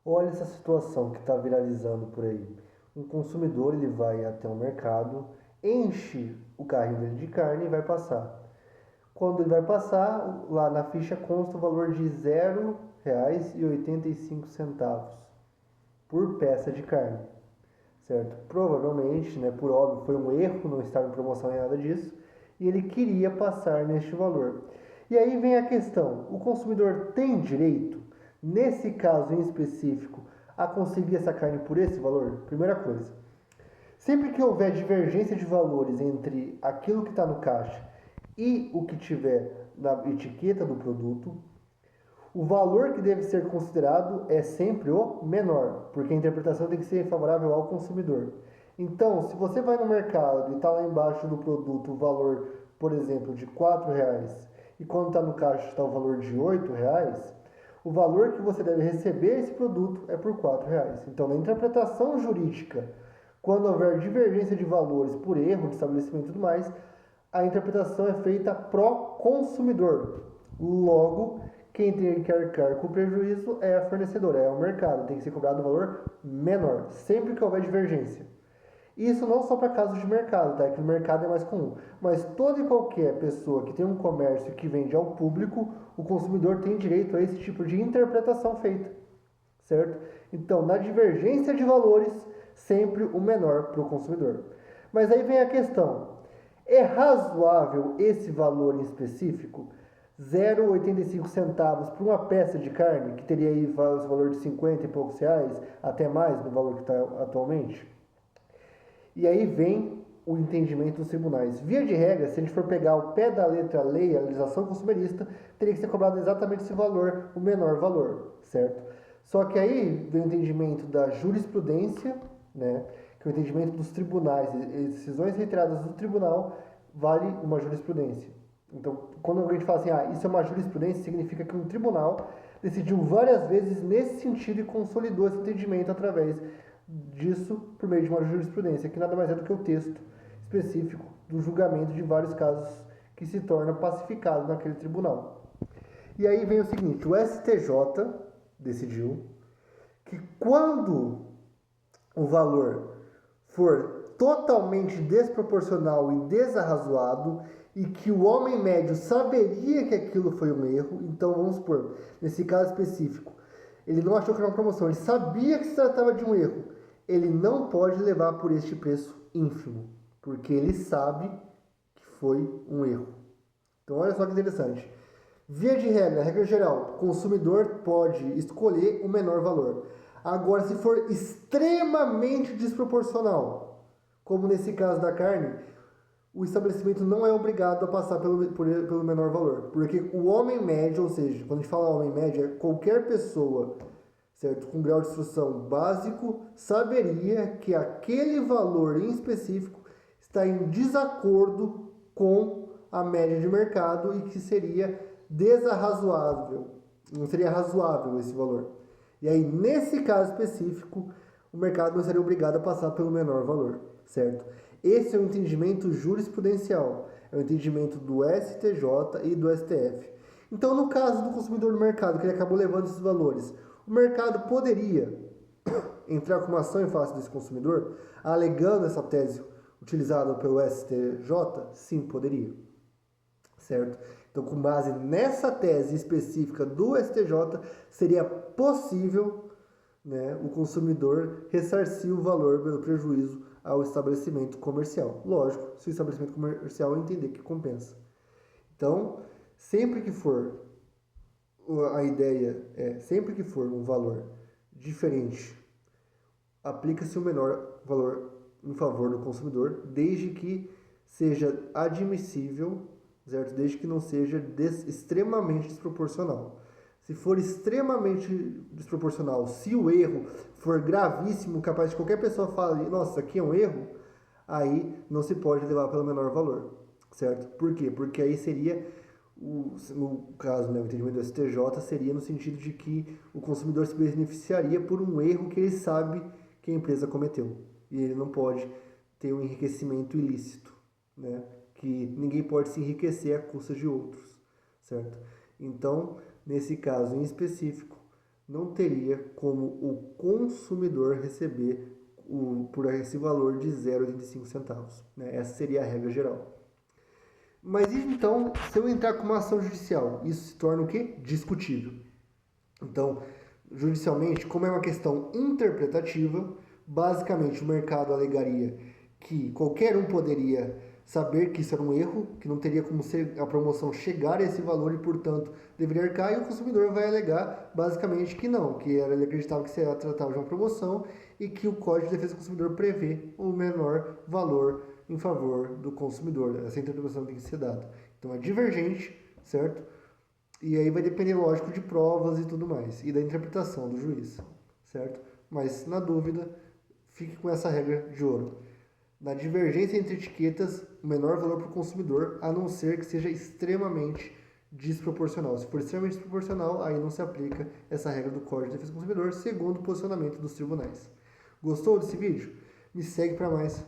Olha essa situação que está viralizando por aí. Um consumidor ele vai até o mercado, enche o carrinho dele de carne e vai passar. Quando ele vai passar, lá na ficha consta o valor de R$ 0,85 por peça de carne, certo? Provavelmente, né, por óbvio, foi um erro, não estava em promoção nem nada disso, e ele queria passar neste valor. E aí vem a questão: o consumidor tem direito, nesse caso em específico, a conseguir essa carne por esse valor? Primeira coisa. Sempre que houver divergência de valores entre aquilo que está no caixa e o que tiver na etiqueta do produto, o valor que deve ser considerado é sempre o menor, porque a interpretação tem que ser favorável ao consumidor. Então, se você vai no mercado e está lá embaixo do produto o valor, por exemplo, de R$ 4, e quando está no caixa está o valor de R$ 8, o valor que você deve receber esse produto é por R$ 4. Então, na interpretação jurídica, quando houver divergência de valores por erro de estabelecimento e tudo mais, a interpretação é feita pró consumidor. Logo, quem tem que arcar com o prejuízo é a fornecedora, é o mercado. Tem que ser cobrado um valor menor, sempre que houver divergência. Isso não só para casos de mercado, tá? Que no mercado é mais comum. Mas toda e qualquer pessoa que tem um comércio que vende ao público, o consumidor tem direito a esse tipo de interpretação feita, certo? Então, na divergência de valores, sempre o menor para o consumidor. Mas aí vem a questão: é razoável esse valor em específico? 0,85 centavos por uma peça de carne, que teria aí o valor de 50 e poucos reais, até mais no valor que está atualmente? E aí vem o entendimento dos tribunais. Via de regra, se a gente for pegar o pé da letra lei, a legislação consumerista, teria que ser cobrado exatamente esse valor, o menor valor, certo? Só que aí vem o entendimento da jurisprudência, né, que é o entendimento dos tribunais, decisões reiteradas do tribunal, vale uma jurisprudência. Então, quando a gente fala assim, isso é uma jurisprudência, significa que um tribunal decidiu várias vezes nesse sentido e consolidou esse entendimento através disso por meio de uma jurisprudência, que nada mais é do que o texto específico do julgamento de vários casos que se torna pacificado naquele tribunal. E aí vem o seguinte: o STJ decidiu que quando o valor for totalmente desproporcional e desarrazoado e que o homem médio saberia que aquilo foi um erro, então vamos supor, nesse caso específico, ele não achou que era uma promoção, ele sabia que se tratava de um erro, ele não pode levar por este preço ínfimo, porque ele sabe que foi um erro. Então olha só que interessante. Via de regra, regra geral, o consumidor pode escolher o menor valor. Agora, se for extremamente desproporcional, como nesse caso da carne, o estabelecimento não é obrigado a passar pelo menor valor. Porque o homem médio, ou seja, quando a gente fala homem médio, é qualquer pessoa, certo, com grau de instrução básico, saberia que aquele valor em específico está em desacordo com a média de mercado e que seria desarrazoável, não seria razoável esse valor. E aí, nesse caso específico, o mercado não seria obrigado a passar pelo menor valor, certo? Esse é o entendimento jurisprudencial, é o entendimento do STJ e do STF. Então, no caso do consumidor no mercado, que ele acabou levando esses valores, o mercado poderia entrar com uma ação em face desse consumidor, alegando essa tese utilizada pelo STJ? Sim, poderia, certo? Então, com base nessa tese específica do STJ, seria possível, né, o consumidor ressarcir o valor pelo prejuízo ao estabelecimento comercial. Lógico, se o estabelecimento comercial entender que compensa. Então, sempre que for a ideia sempre que for um valor diferente, aplica-se o menor valor em favor do consumidor, desde que seja admissível, certo? Desde que não seja extremamente desproporcional. Se for extremamente desproporcional, se o erro for gravíssimo, capaz de qualquer pessoa falar, nossa, aqui é um erro, aí não se pode levar pelo menor valor, certo? Por quê? Porque aí seria, no caso, né, o entendimento do STJ seria no sentido de que o consumidor se beneficiaria por um erro que ele sabe que a empresa cometeu. E ele não pode ter um enriquecimento ilícito, né? Que ninguém pode se enriquecer à custa de outros, certo? Então, nesse caso em específico, não teria como o consumidor receber por esse valor de 0,85 centavos. Né? Essa seria a regra geral. Mas então, se eu entrar com uma ação judicial, isso se torna o quê? Discutível. Então, judicialmente, como é uma questão interpretativa, basicamente o mercado alegaria que qualquer um poderia saber que isso era um erro, que não teria como a promoção chegar a esse valor e, portanto, deveria arcar, e o consumidor vai alegar basicamente que não, que ele acreditava que se tratava de uma promoção e que o Código de Defesa do Consumidor prevê o menor valor em favor do consumidor. Essa interpretação tem que ser dada. Então é divergente, certo? E aí vai depender, lógico, de provas e tudo mais, e da interpretação do juiz, certo? Mas, na dúvida, fique com essa regra de ouro. Na divergência entre etiquetas, o menor valor para o consumidor, a não ser que seja extremamente desproporcional. Se for extremamente desproporcional, aí não se aplica essa regra do Código de Defesa do Consumidor, segundo o posicionamento dos tribunais. Gostou desse vídeo? Me segue para mais.